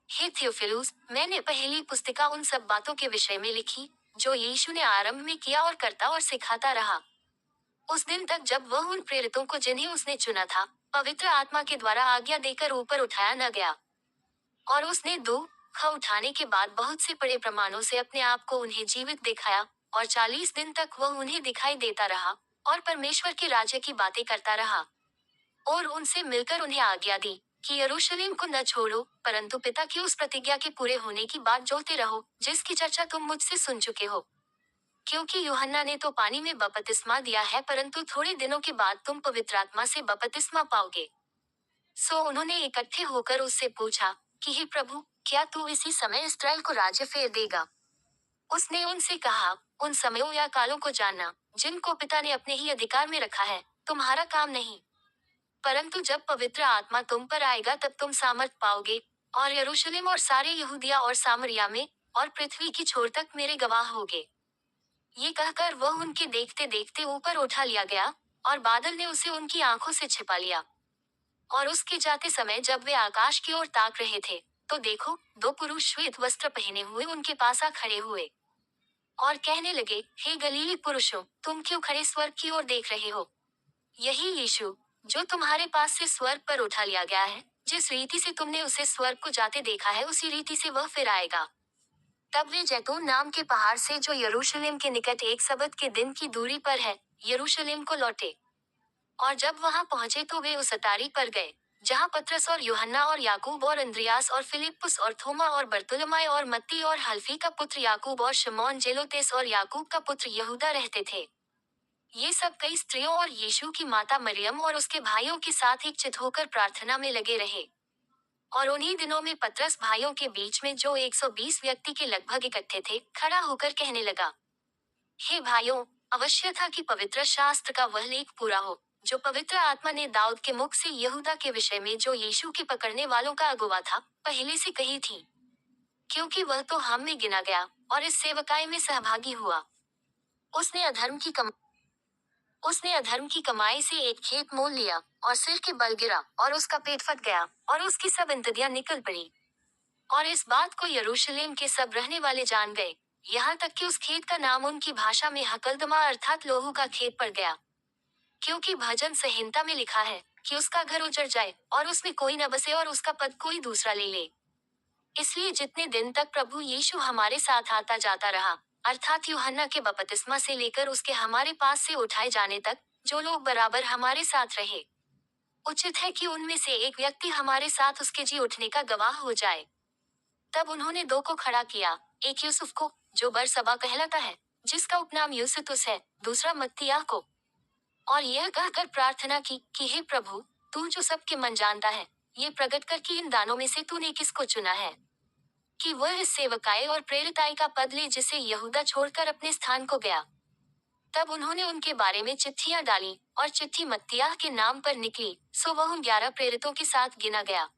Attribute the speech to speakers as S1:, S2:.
S1: हे Theophilus, मैंने पहली पुस्तिका उन सब बातों के विषय में लिखी जो यीशु ने आरंभ में किया और करता और सिखाता रहा, उस दिन तक जब वह उन प्रेरितों को जिन्हें उसने चुना था, पवित्र आत्मा के द्वारा आज्ञा देकर ऊपर उठाया न गया। और उसने दुख उठाने के बाद बहुत से बड़े प्रमाणों से अपने आप को उन्हें जीवित दिखाया, और 40 दिन तक वह उन्हें दिखाई देता रहा और परमेश्वर के राज्य की बातें करता रहा। और उनसे मिलकर उन्हें आज्ञा दी कि यरूशलेम को न छोड़ो, परंतु पिता की उस प्रतिज्ञा के पूरे होने की बात जोते रहो जिसकी चर्चा तुम मुझसे सुन चुके हो। क्योंकि यूहन्ना ने तो पानी में बपतिस्मा दिया है, परंतु थोड़े दिनों के बाद तुम पवित्र आत्मा से बपतिस्मा पाओगे। सो उन्होंने इकट्ठे होकर उससे पूछा कि हे प्रभु, क्या तू इसी समय इस्राएल को राज्य फेर देगा? उसने उनसे कहा, उन समयों या कालों को जानना जिनको पिता ने अपने ही अधिकार में रखा है, तुम्हारा काम नहीं। परंतु जब पवित्र आत्मा तुम पर आएगा तब तुम सामर्थ पाओगे, और यरूशलेम और सारे यहूदिया और सामरिया में और पृथ्वी की छोर तक मेरे गवाह होगे। ये कहकर वह उनके देखते देखते ऊपर उठा लिया गया, और बादल ने उसे उनकी आंखों से छिपा लिया। और उसके जाते समय जब वे आकाश की ओर ताक रहे थे, तो देखो, दो पुरुष श्वेत वस्त्र पहने हुए उनके पास आ खड़े हुए, और कहने लगे, हे गलीली पुरुषों, तुम क्यों खड़े स्वर्ग की ओर देख रहे हो? यही यीशु जो तुम्हारे पास से स्वर्ग पर उठा लिया गया है, जिस रीति से तुमने उसे स्वर्ग को जाते देखा है, उसी रीति से वह फिर आएगा। तब वे जैतून नाम के पहाड़ से, जो यरूशलेम के निकट एक सबत के दिन की दूरी पर है, यरूशलेम को लौटे। और जब वहां पहुंचे तो वे उस अटारी पर गए जहां पतरस और यूहन्ना और याकूब और अंद्रियास और फिलिप्पुस और थोमा और बरतुलमाई और मत्ती और हल्फी का पुत्र याकूब और शमौन जेलोतेस और याकूब का पुत्र यहूदा रहते थे। ये सब कई स्त्रियों और यीशु की माता मरियम और उसके भाइयों के साथ एकचित होकर प्रार्थना में लगे रहे। और उन्हीं दिनों में पतरस भाइयों के बीच में, जो 120 व्यक्ति के लगभग इकट्ठे थे, खड़ा होकर कहने लगा, हे भाइयों, अवश्य था कि पवित्र शास्त्र का वह लेख पूरा हो जो पवित्र आत्मा ने दाऊद के मुख से यहूदा के विषय में, जो यीशु के पकड़ने वालों का अगुवा था, पहले से कही थी। क्योंकि वह तो हम में गिना गया और इस सेवकाई में सहभागी हुआ। उसने अधर्म की कम उसने अधर्म की कमाई से एक खेत मोल लिया और सिर के बल गिरा और उसका पेट फट गया और उसकी सब इंतदियां निकल पड़ी। और इस बात को यरूशलेम के सब रहने वाले जान गए, यहाँ तक कि उस खेत का नाम उनकी भाषा में हकलदमा अर्थात लोहू का खेत पड़ गया। क्योंकि भजन संहिता में लिखा है कि उसका घर उजड़ जाए और उसमें कोई न बसे और उसका पद कोई दूसरा ले ले। इसलिए जितने दिन तक प्रभु यीशु हमारे साथ आता जाता रहा, अर्थात यूहन्ना के बपतिस्मा से लेकर उसके हमारे पास से उठाए जाने तक, जो लोग बराबर हमारे साथ रहे, उचित है कि उनमें से एक व्यक्ति हमारे साथ उसके जी उठने का गवाह हो जाए। तब उन्होंने दो को खड़ा किया, एक यूसुफ को, जो बरसबा कहलाता है, जिसका उपनाम यूसतुस है, दूसरा मत्तियाह को। और यह कहकर प्रार्थना की कि हे प्रभु, तू जो सबके मन जानता है, ये प्रकट कर कि इन दानों में से तूने किसको चुना है कि वह इस सेवकाई और प्रेरिताई का पद ले जिसे यहूदा छोड़कर अपने स्थान को गया। तब उन्होंने उनके बारे में चिट्ठियां डाली, और चिट्ठी मत्तियाह के नाम पर निकली, सो वह उन 11 प्रेरितों के साथ गिना गया।